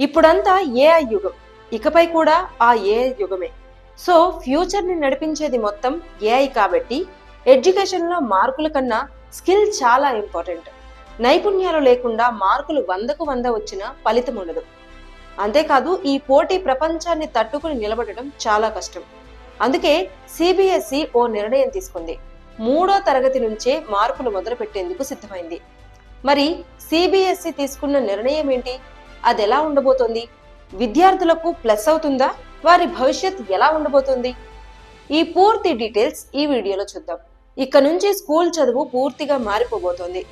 ఇప్పుడంతా ఏఐ యుగం, ఇకపై కూడా ఆ ఏఐ యుగమే. సో ఫ్యూచర్ ని నడిపించేది మొత్తం ఏఐ కాబట్టి ఎడ్యుకేషన్ లో మార్కుల కన్నా స్కిల్ చాలా ఇంపార్టెంట్. నైపుణ్యాలు లేకుండా మార్కులు 100కు 100 వచ్చినా ఫలితం ఉండదు. అంతేకాదు ఈ పోటీ ప్రపంచాన్ని తట్టుకుని నిలబడటం చాలా కష్టం. అందుకే సిబిఎస్ఈ ఓ నిర్ణయం తీసుకుంది. 3వ తరగతి నుంచే మార్కులు మొదలు పెట్టేందుకు సిద్ధమైంది. మరి సిబిఎస్ఈ తీసుకున్న నిర్ణయం ఏంటి? అది ఎలా ఉండబోతోంది? విద్యార్థులకు ప్లస్ అవుతుందా? వారి భవిష్యత్ ఎలా ఉండబోతోంది? ఈ పూర్తి డీటెయిల్స్ ఈ వీడియోలో చూద్దాం. ఇక నుంచి స్కూల్ చదువు పూర్తిగా మారిపోబోతోంది.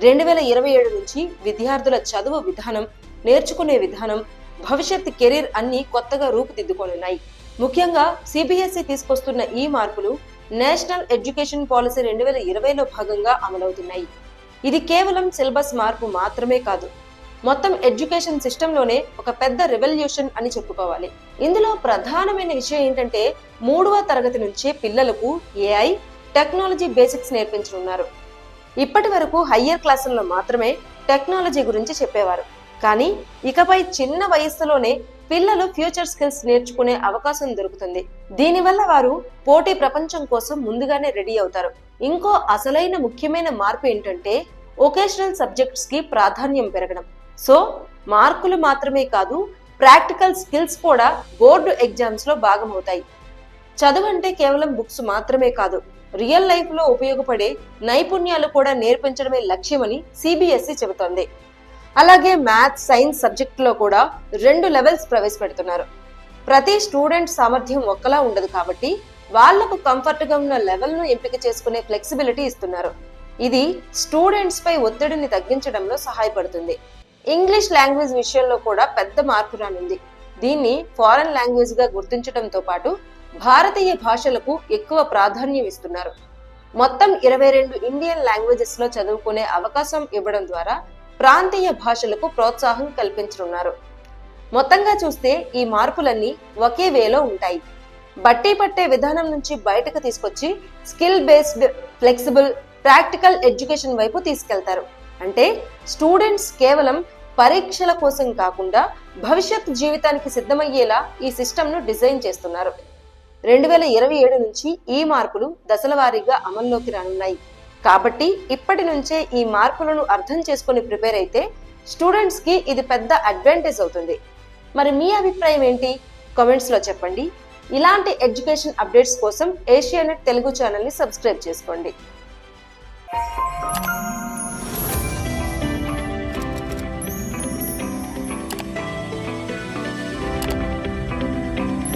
2027 నుంచి విద్యార్థుల చదువు విధానం, నేర్చుకునే విధానం, భవిష్యత్ కెరీర్ అన్ని కొత్తగా రూపుదిద్దుకోనున్నాయి. ముఖ్యంగా సిబిఎస్ఈ తీసుకొస్తున్న ఈ మార్పులు నేషనల్ ఎడ్యుకేషన్ పాలసీ 2020లో భాగంగా అమలవుతున్నాయి. ఇది కేవలం సిలబస్ మార్పు మాత్రమే కాదు, మొత్తం ఎడ్యుకేషన్ సిస్టంలోనే ఒక పెద్ద రెవల్యూషన్ అని చెప్పుకోవాలి. ఇందులో ప్రధానమైన విషయం ఏంటంటే 3వ తరగతి నుంచే పిల్లలకు ఏఐ, టెక్నాలజీ బేసిక్స్ నేర్పించనున్నారు. ఇప్పటి వరకు హయ్యర్ క్లాసుల్లో మాత్రమే టెక్నాలజీ గురించి చెప్పేవారు. కానీ ఇకపై చిన్న వయస్సులోనే పిల్లలు ఫ్యూచర్ స్కిల్స్ నేర్చుకునే అవకాశం దొరుకుతుంది. దీనివల్ల వారు పోటీ ప్రపంచం కోసం ముందుగానే రెడీ అవుతారు. ఇంకో అసలైన ముఖ్యమైన మార్పు ఏంటంటే వొకేషనల్ సబ్జెక్ట్స్ కి ప్రాధాన్యం పెరగడం. సో మార్కులు మాత్రమే కాదు, ప్రాక్టికల్ స్కిల్స్ కూడా బోర్డు ఎగ్జామ్స్ లో భాగమవుతాయి. చదువు అంటే కేవలం బుక్స్ మాత్రమే కాదు, రియల్ లైఫ్ లో ఉపయోగపడే నైపుణ్యాలు కూడా నేర్పించడమే లక్ష్యమని సిబిఎస్ఈ చెబుతోంది. అలాగే మ్యాథ్స్, సైన్స్ సబ్జెక్టులో కూడా 2 లెవెల్స్ ప్రవేశపెడుతున్నారు. ప్రతి స్టూడెంట్ సామర్థ్యం ఒక్కలా ఉండదు కాబట్టి వాళ్లకు కంఫర్ట్ గా ఉన్న లెవెల్ ను ఎంపిక చేసుకునే ఫ్లెక్సిబిలిటీ ఇస్తున్నారు. ఇది స్టూడెంట్స్ పై ఒత్తిడిని తగ్గించడంలో సహాయపడుతుంది. ఇంగ్లీష్ లాంగ్వేజ్ విషయంలో కూడా పెద్ద మార్పు రానుంది. దీన్ని ఫారెన్ లాంగ్వేజ్ గా గుర్తించడంతో పాటు భారతీయ భాషలకు ఎక్కువ ప్రాధాన్యం ఇస్తున్నారు. మొత్తం 22 ఇండియన్ లాంగ్వేజెస్ లో చదువుకునే అవకాశం ఇవ్వడం ద్వారా ప్రాంతీయ భాషలకు ప్రోత్సాహం కల్పించనున్నారు. మొత్తంగా చూస్తే ఈ మార్పులన్నీ ఒకే వేలో ఉంటాయి. బట్టి పట్టే విధానం నుంచి బయటకు తీసుకొచ్చి skill based, flexible, practical education వైపు తీసుకెళ్తారు. అంటే స్టూడెంట్స్ కేవలం పరీక్షల కోసం కాకుండా భవిష్యత్ జీవితానికి సిద్ధమయ్యేలా ఈ సిస్టమ్ ను డిజైన్ చేస్తున్నారు. 2027 నుంచి ఈ మార్పులు దశల వారీగా అమల్లోకి రానున్నాయి. కాబట్టి ఇప్పటి నుంచే ఈ మార్పులను అర్థం చేసుకుని ప్రిపేర్ అయితే స్టూడెంట్స్ కి ఇది పెద్ద అడ్వాంటేజ్ అవుతుంది. మరి మీ అభిప్రాయం ఏంటి? కామెంట్స్ లో చెప్పండి. ఇలాంటి ఎడ్యుకేషన్ అప్డేట్స్ కోసం ఏషియానెట్ తెలుగు ఛానల్ ని సబ్స్క్రైబ్ చేసుకోండి.